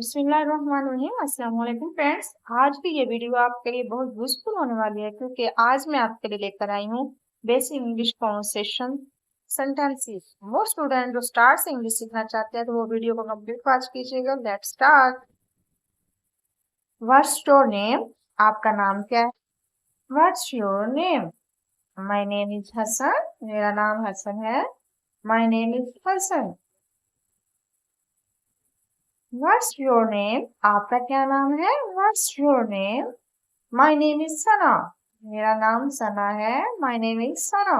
बिस्मिल्लाहिर्रहमानिर्रहीम। अस्सलाम वालेकुम फ्रेंड्स। आज की ये वीडियो आपके लिए बहुत यूजफुल होने वाली है क्योंकि आज मैं आपके लिए लेकर आई हूँ बेसिक इंग्लिश कॉन्वर्सेशन सेंटेंसेस। वो स्टूडेंट जो स्टार्ट से इंग्लिश सीखना चाहते हैं तो वो वीडियो को कंप्लीट वॉच कीजिएगा। Let's start. What's your name? आपका नाम क्या है? What's your name? My name is Hasan. मेरा नाम हसन है। My name is Hasan. What's your name? आपका क्या नाम है? What's your name? My name is Sana. मेरा नाम सना है। My name is Sana.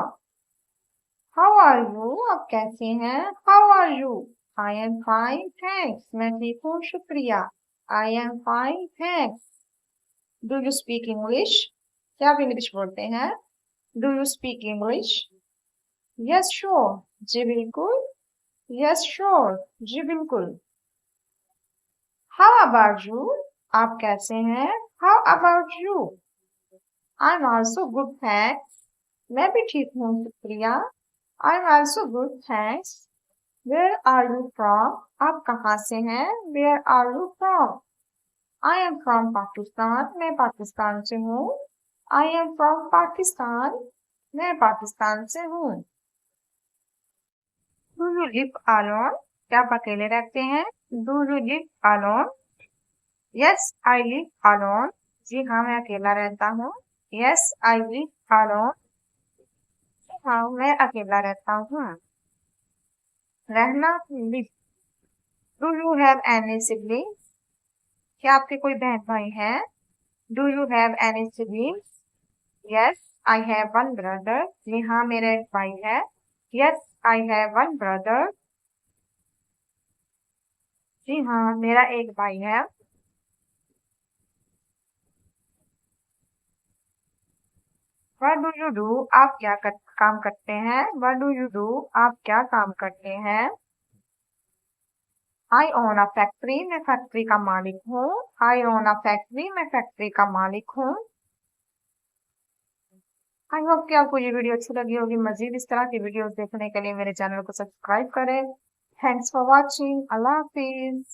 How are you? आप कैसे हैं? How are you? I am fine thanks. मैं ठीक हूँ, शुक्रिया। I am fine thanks. Do you speak English? क्या आप इंग्लिश बोलते हैं? Do you speak English? Yes sure. जी बिल्कुल। Yes sure. जी बिल्कुल। How about you? आप कैसे हैं? How about you? I am also good thanks. मैं भी ठीक हूँ, शुक्रिया। I am also good thanks. Where are you from? आप कहाँ से हैं? Where are you from? I am from Pakistan. मैं पाकिस्तान से हूँ। I am from Pakistan. मैं पाकिस्तान से हूँ। Do you live alone? क्या आप अकेले रहते हैं? Do you live alone? Yes I live alone. जी हाँ, मैं अकेला रहता हूँ। Yes I live alone. हाँ, मैं अकेला रहता हूँ। रहना, live. Do you have any sibling? क्या आपके कोई बहन भाई हैं? Do you have any siblings? Yes I have one brother. जी हाँ, मेरा एक भाई है। Yes I have one brother. जी हाँ, मेरा एक भाई है। What do you do? आप क्या काम करते हैं? What do you do? आप क्या काम करते हैं? I own a factory. मैं फैक्ट्री का मालिक हूँ। I own a factory. मैं फैक्ट्री का मालिक हूँ। आई होप कि आपको ये वीडियो अच्छी लगी होगी। मजीद इस तरह की वीडियोस देखने के लिए मेरे चैनल को सब्सक्राइब करें। Thanks for watching. Allah Hafiz.